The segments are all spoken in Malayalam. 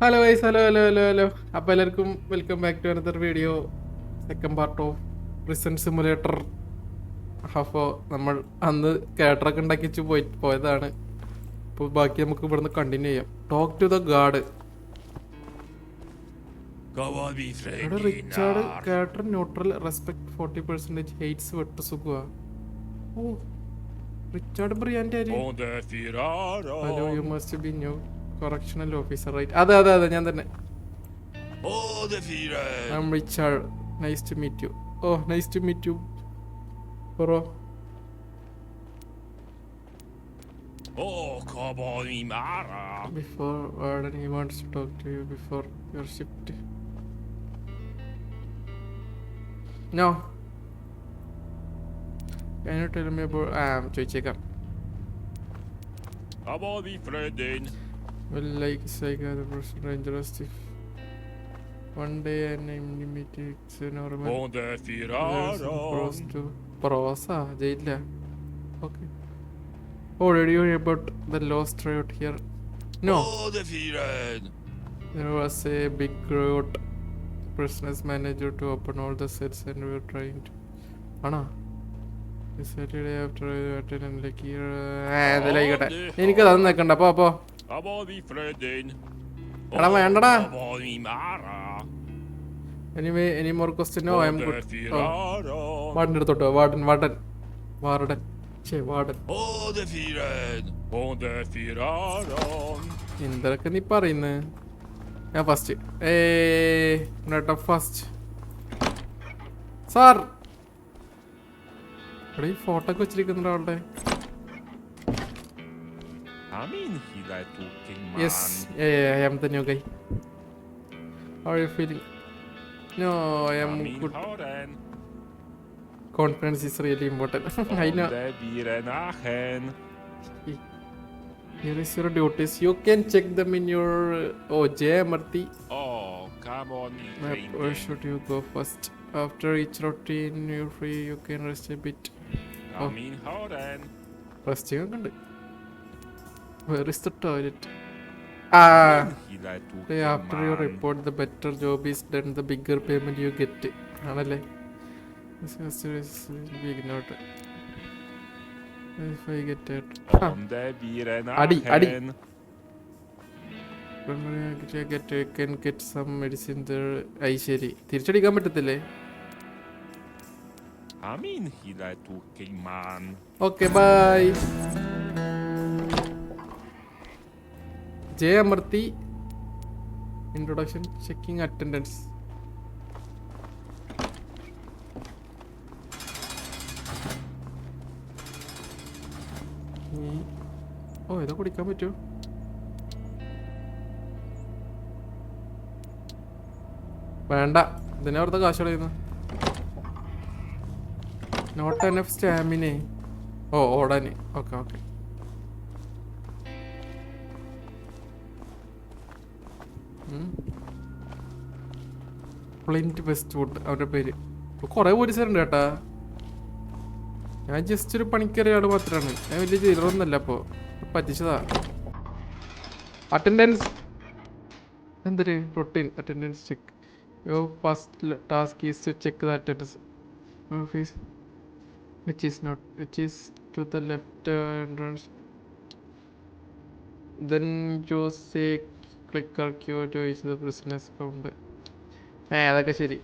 Hello guys hello. അപ്പോൾ എല്ലാവർക്കും welcome back to another video. Second part of prison simulator. അപ്പോൾ നമ്മൾ അന്ന് കാറ്ററൊക്കെ ഉണ്ടാക്കിച്ച് പോയതാണ്. അപ്പോൾ ബാക്കി നമുക്ക് ഇവിടുന്ന് കണ്ടിന്യൂ ചെയ്യാം. Talk to the guard. ഇവിടെ റിച്ചാർഡ് കാറ്റർ ന്യൂട്രൽ റെസ്പെക്ട് 40% ഹെയ്റ്റ്സ് വെട്ട് സുഖ. ഓ റിച്ചാർഡ് ബ്രിയാൻ്റെ hello you must be new correctional officer, right? അതെ ഞാൻ തന്നെ. I'm Richard. Nice to meet you. Oh, nice to meet you, bro. Come on, Mara. Before Warden, he wants to talk to you before your shift. No. Can you tell me about ചോദിച്ചേക്കാം. Come on, my friend. Well, like the person dangerous if one day an enemy takes a normal. Prosa, jaila. Okay. Oh, did you hear about the lost riot here? No. There was a big riot. Prisoners managed to open all the cells and we were trying to. Anna. Saturday after I attended like here. എനിക്ക് അത് നിൽക്കണ്ട അപ്പോ എടാ വേണ്ടടാ. Anyway any more question? No I am good. Warden എടുത്തോട്ടോ. വാർഡൻ എന്തൊക്കെ നീ പറയുന്നത്? ഞാൻ ഫസ്റ്റ് ഫസ്റ്റ് സാർ ഇവിടെ ഈ ഫോട്ടോ ഒക്കെ വെച്ചിരിക്കുന്നുണ്ടോ അവളുടെ? Yes, I am the new guy. How are you feeling? No, I am good. Confidence is really important. I know. Here is your duties. You can check them in your J. Amarti. Oh, come on. Where should you go first? After each routine, you're free. You can rest a bit. Resting ഉണ്ട്. Where is the toilet? After you report, the better job is done, the bigger payment you get. ആണല്ലേ? If I get it. അടി you can get some medicine there. I ശരി, തിരിച്ചടിക്കാൻ പറ്റത്തില്ലേ? Okay, bye. J. Amarti. Introduction, checking attendance. ഓ ഇതൊക്കെ കുടിക്കാൻ പറ്റുമോ? വേണ്ട, ഇതിനെ അവിടുത്തെ കാശ് കളയുന്നു. Not enough stamina. ഓടാന്. ഓക്കെ. പ്ലിൻറ്റ് വെസ്റ്റ് വുഡ് അവരുടെ പേര്. കുറേ പോലീസുകാരുണ്ട് കേട്ടാ. ഞാൻ ജസ്റ്റ് ഒരു പണിക്കറിയ ആൾ മാത്രമാണ്. ഞാൻ വലിയ ചെയ്തൊന്നല്ല. അപ്പോൾ പറ്റിച്ചതാ. അറ്റൻഡൻസ് എന്തൊരു routine attendance check. Your first task is to check the attendance office which is to the left entrance. Then you say click or Q to use the prisoners count. അതൊക്കെ ശരി.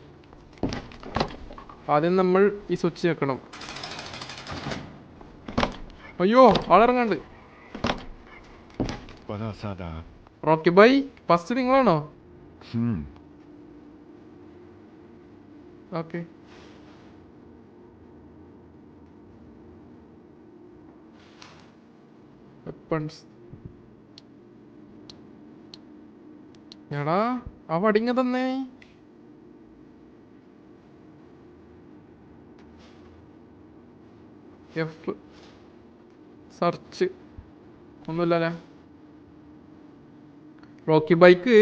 ആദ്യം നമ്മൾ ഈ സ്വിച്ച് വെക്കണം. അയ്യോ ആളിറങ്ങാണ്ട്. റോക്കി ബൈ ഫസ്റ്റ് നിങ്ങളാണോ? ഓക്കെ. വെപ്പൺസ്. എടാ ആ വടിങ്ങ തന്നെ. എഫ് സെർച്ച് ഒന്നുമില്ലല്ലേ? Rocky bike.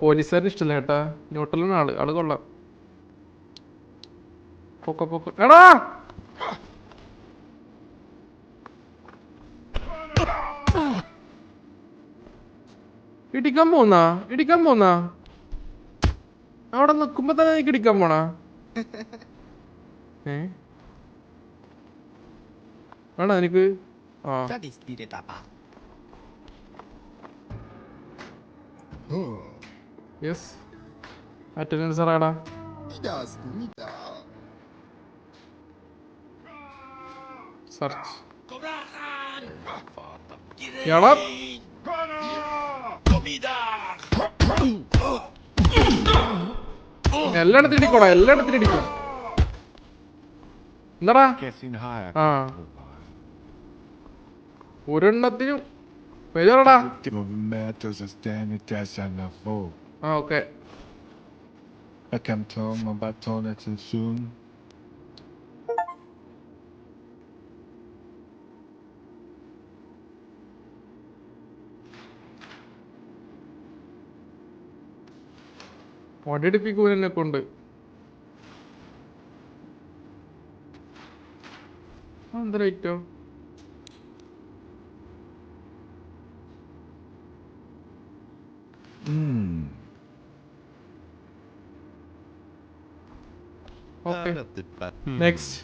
പോലീസുകാരന് ഇഷ്ടമല്ല കേട്ടാ. ന്യൂട്രലാണ് ആള് കൊള്ളാം. പൊക്ക എടാ ഇടിക്കാൻ പോന്നാ അവിടെ നിക്കുമ്പോ തന്നെ എനിക്ക് ഇടിക്കാൻ പോണാ വേണോ എനിക്ക് ആ യെസ് അറ്റൻഡൻസ് അറിയാടാ സെർച്ച് എടാ എല്ലായിടത്തും ഇടിക്കോടാ എല്ലായിടത്തും ഇടിക്കും എന്താടാ ആ ഒരെണ്ണത്തിനും പേരടാ ആ okay Jag kan ta mig bara ta det till zoom. വടിയെടുപ്പിക്കൂനെ കൊണ്ട് എന്താ റേറ്റോ ഓക്കെ നെക്സ്റ്റ്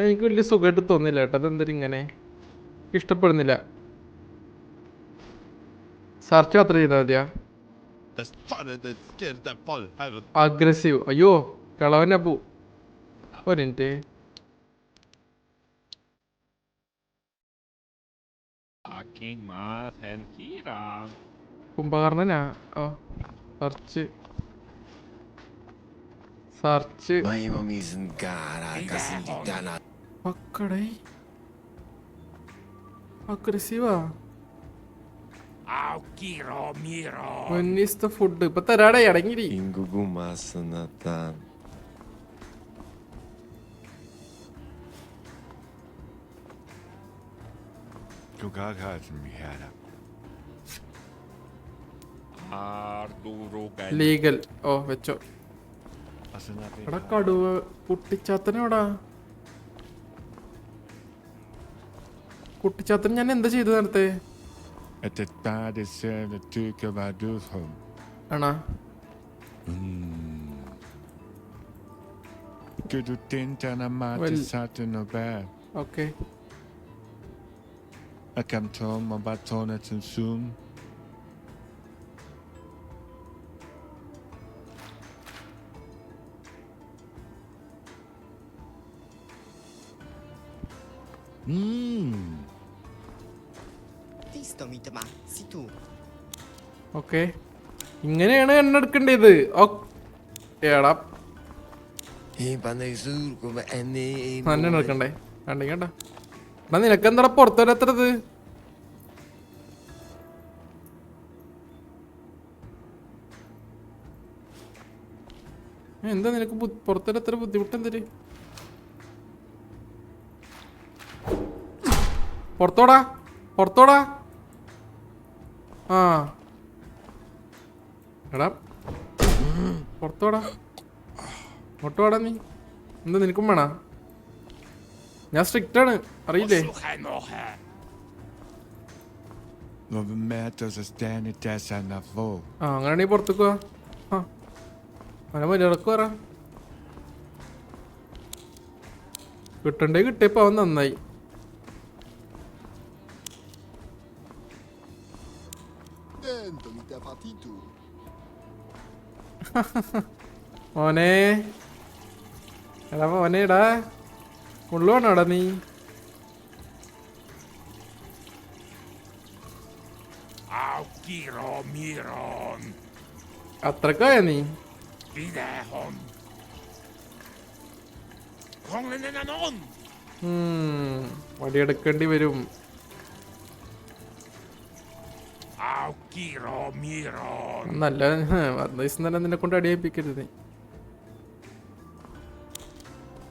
എനിക്ക് വലിയ സുഖമായിട്ട് തോന്നില്ല കേട്ടോ അതെന്തൊരു ഇങ്ങനെ ഇഷ്ടപ്പെടുന്നില്ല സെർച്ച് മാത്രം ചെയ്താൽ മതിയാ അഗ്രസീവ് അയ്യോ കളവനെ പോ ഒരു മിനിറ്റ് Fucking Martin Kira. കുംഭകർണനാ ഓ സെർച്ച് മക്കടേ അഗ്രസീവാ Au Kiro Miro. വെന്നീസ് ഫുഡ് ഇപ്പൊ തരാടേ അടങ്ങിരി Arturo Gal. ലീഗൽ ഓ വെച്ചോ എടാ കടുവ കുട്ടിച്ചാത്തനോടാ കുട്ടിച്ചാത്തൻ ഞാൻ എന്താ ചെയ്തു നേരത്തെ Att det bara ser tycker vad du har. ആണാ Gud du tänkte när Martin satte något bär. Okay Jag kan ta mig bara ta det till zoom. Okay ഇങ്ങനെയാണ് എണ്ണെടുക്കേണ്ടത് എടാ തന്നെ എടുക്കണ്ടേ കണ്ടേ കേട്ടാ എടാ നിനക്കെന്താടാ പുറത്തോരെത്തത് എന്താ നിനക്ക് പുറത്തോരെത്ര ബുദ്ധിമുട്ടെന്തര് പുറത്തോടാ ആ എടാ പുറത്തോടാ ഇങ്ങോട്ട് നീ എന്താ നിനക്കും വേണ ഞാൻ സ്ട്രിക്റ്റ് ആണ് അറിയില്ലേ ആ അങ്ങനെയാണീ പുറത്തേക്ക് പോവാ ആ അങ്ങനെ മര്യാദക്ക് പറ കിട്ടണ്ടേ കിട്ടിയപ്പോ അവൻ നന്നായി മോനെ എടാ മോനേടാ ഉള്ളുവാണോടാ നീ Au Kiro Miron. അത്രക്കായ നീ Videhon. Kongenenanon. വടിയെടുക്കേണ്ടി വരും Au Kiro Miron. നല്ല ദിവസം തന്നെ നിന്നെ കൊണ്ട് അടിയേപ്പിക്കരുത് നീ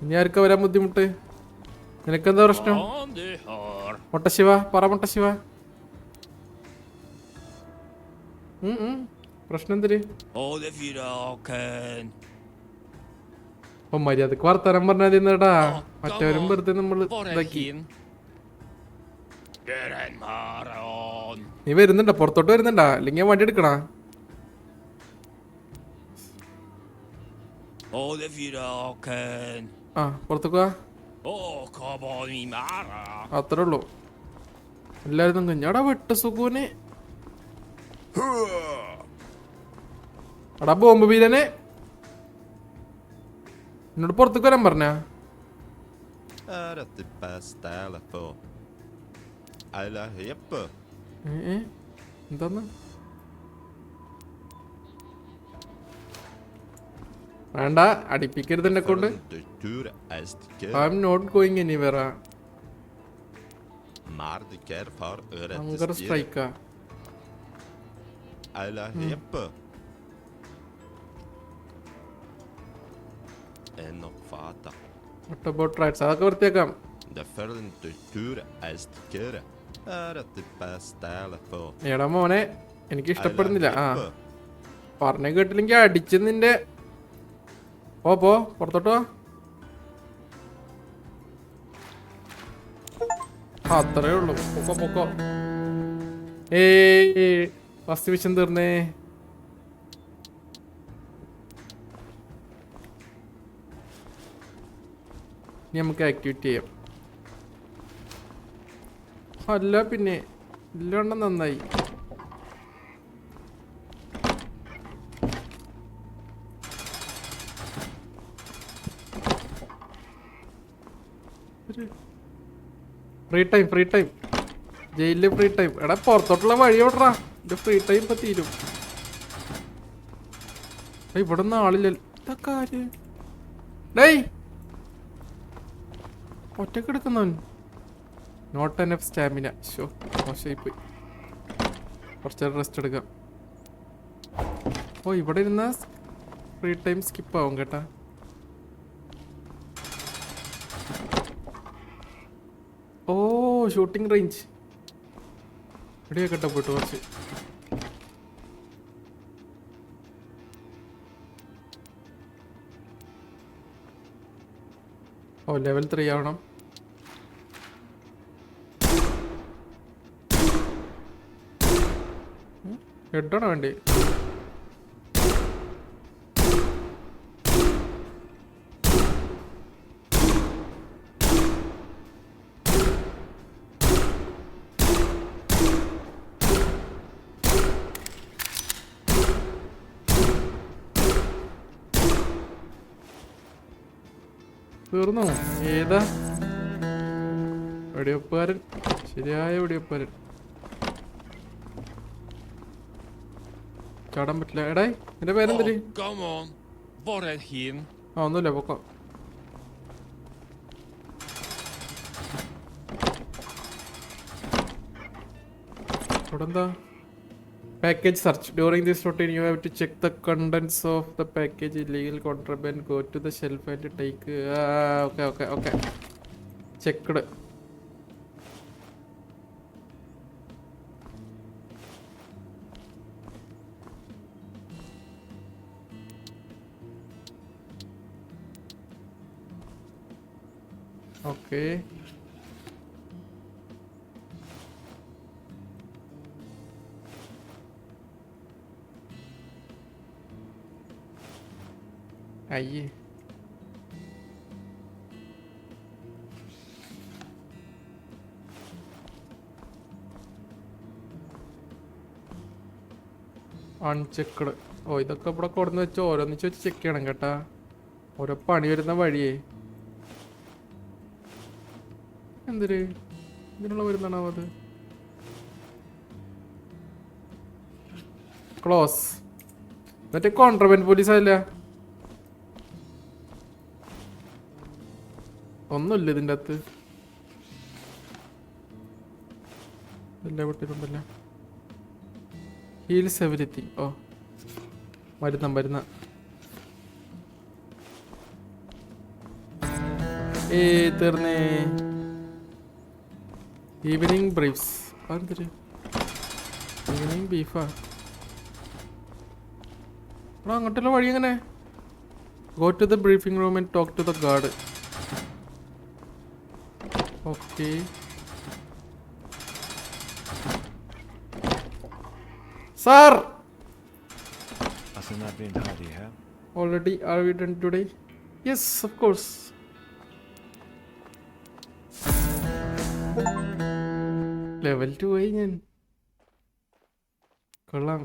ഇനി ആർക്കാ വരാൻ ബുദ്ധിമുട്ട് നിനക്കെന്താ പ്രശ്നം Om du hör. മുട്ടശിവ പറ മുട്ടശിവ പ്രശ്നം എന്തര് Både Fyraken. അപ്പൊ മര്യാദക്ക് വർത്താനം പറഞ്ഞാൽ തിന്നടാ മറ്റവരും വെറുതെ നമ്മൾ ഇതാക്കി Gören Maron. നീ വരുന്നുണ്ടോ? പുറത്തോട്ട് വരുന്നുണ്ടാ? അല്ലെങ്കിൽ ഞാൻ വണ്ടി എടുക്കണ? Både fyra kan. ആ പുറത്തേക്ക് വാ. Kabani Mara. അത്രേ ഉള്ളൂ. എല്ലാരും കുഞ്ഞാടാ വെട്ട സുഖൂന്. എടാ ബോംബ് വീരനെ എന്നോട് പുറത്തേക്ക് വരാൻ പറഞ്ഞ. Är det det bästa eller för? Eller heppe? എന്താന്ന് വേണ്ട, അടിപ്പിക്കരുത് എന്നെ കൊണ്ട്. Du tur ഐ ästker. I'm not going anywhere. Mardiker far ഹങ്കർ öret styr. സ്ട്രൈക്കാ. Eller heppe? En uppfatta. What about rights? അതൊക്കെ വൃത്തിയാക്കാം. Det följer du tur ästker. Är det det bästa eller för? എടാ മോനെ എനിക്ക് ഇഷ്ടപ്പെടുന്നില്ല. ആ Eller heppe? പറഞ്ഞ കേട്ടില്ലെങ്കിൽ അടിച്ച് നിന്റെ. പോ പുറത്തോട്ട് വാ. അത്രേ ഉള്ളൂ. പൊക്കോ. ഫസ്റ്റ് മിഷൻ തീർന്നേ. ഇനി നമുക്ക് ആക്ടിവേറ്റ് ചെയ്യാം. അല്ല പിന്നെ ഇല്ലാണ്ട് നന്നായി. ഫ്രീ ടൈം ജയിലില് ഫ്രീ ടൈം. എടാ പുറത്തോട്ടുള്ള വഴി ഓടറാ. എന്റെ ഫ്രീ ടൈം ഇപ്പൊ തീരും. ഇവിടെ ഒന്നും ആളില്ല. കാര്യം ഡേയ് ഒറ്റക്ക് എടുക്കുന്നവൻ. Not enough stamina. ഷോ മോശമായി പോയി. കുറച്ചേരം റെസ്റ്റ് എടുക്കാം. ഓ ഇവിടെ ഇരുന്ന ഫ്രീ ടൈം സ്കിപ്പ് ആവും കേട്ടാ. ഓ ഷൂട്ടിംഗ് റേഞ്ച് ഇവിടെയൊക്കെ കേട്ടോ പോയിട്ട് കുറച്ച്. ഓ ലെവൽ 3 ആവണം. ഹെഡാണോ വേണ്ടി? തീർന്നോ? ഏതാ വെടിവെപ്പുകാരൻ? ശരിയായ വെടിവെപ്പുകാരൻ. ചാടാൻ പറ്റില്ല. എടേ എന്റെ പേരെന്തര്? Come on. Var är hin? ആ ഒന്നുമില്ല പൊക്കോ. ഇവിടെ എന്താ? Package search. During this routine you have to check the contents of the package. Illegal contraband. Go to the shelf and take. Okay checked. Okay അയ്യേ അൺചെക്ക്ഡ്. ഓ ഇതൊക്കെ ഇവിടെ കൊടുന്ന് വെച്ച് ഓരോന്നിച്ച് വെച്ച് ചെക്ക് ചെയ്യണം കേട്ടാ. ഓരോ പണി വരുന്ന വഴിയേ. എന്തൊരു ഇതിനുള്ള വരുന്നതാണോ അത്? ക്ലോസ്. മറ്റേ കോൺട്രബൻഡ് പോലീസ് അല്ല. ഒന്നുമില്ല ഇതിൻ്റെ അകത്ത്. എല്ലാം വിട്ടിട്ടുണ്ടല്ലോ. Heels everything. ഓ മരുന്ന തീർന്നേ. Evening briefs. അതെന്തൊരു ഈവനിങ് ബീഫാ? എടാ അങ്ങോട്ടുള്ള വഴി എങ്ങനെ? Go to the briefing room and talk to the guard. Okay sir Alltså när blir det här i här? Already are we done today? Yes of course. Level 2 ആയി ഞാൻ. കൊള്ളാം.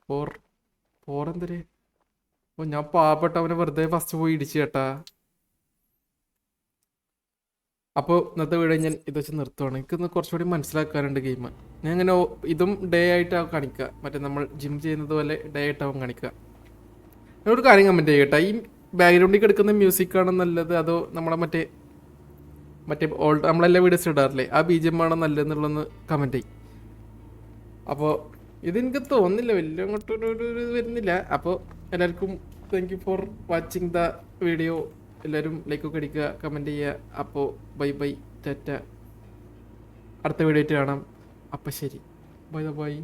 4 എന്തര്? ഓ ഞാൻ പാവപ്പെട്ടവനെ വെറുതെ ഫസ്റ്റ് പോയി ഇടിച്ചു കേട്ടാ. അപ്പോൾ ഇന്നത്തെ വീഡിയോ ഞാൻ ഇത് വെച്ച് നിർത്തുവാണ്. എനിക്കൊന്ന് കുറച്ചുകൂടി മനസ്സിലാക്കാറുണ്ട് ഗെയിം. ഞാൻ ഇങ്ങനെ ഇതും ഡേ ആയിട്ടാവും കാണിക്കുക. മറ്റേ നമ്മൾ ജിം ചെയ്യുന്നത് പോലെ ഡേ ആയിട്ടാവും കാണിക്കുക. ഞാനൊരു കാര്യം കമൻറ്റ് ചെയ്യട്ടെ. ഈ ബാക്ക്ഗ്രൗണ്ടിൽ കിടക്കുന്ന മ്യൂസിക് ആണോ നല്ലത്, അതോ നമ്മളെ മറ്റേ ഓൾഡ് നമ്മളെല്ലാ വീഡിയോസ് ഇടാറില്ലേ ആ BGM ആണോ നല്ലതെന്നുള്ളതൊന്ന് കമൻറ്റ് ചെയ്യും. അപ്പോൾ ഇതെനിക്ക് തോന്നുന്നില്ല വലിയ അങ്ങോട്ടൊരു ഇത് വരുന്നില്ല. അപ്പോൾ എല്ലാവർക്കും thank you for watching the video. എല്ലാവരും ലൈക്കൊക്കെ അടിക്കുക, കമൻറ്റ് ചെയ്യുക. അപ്പോൾ ബൈ ബൈ ടാറ്റ. അടുത്ത വീഡിയോ ആയിട്ട് കാണാം. അപ്പം ശരി, ബൈ ബൈ.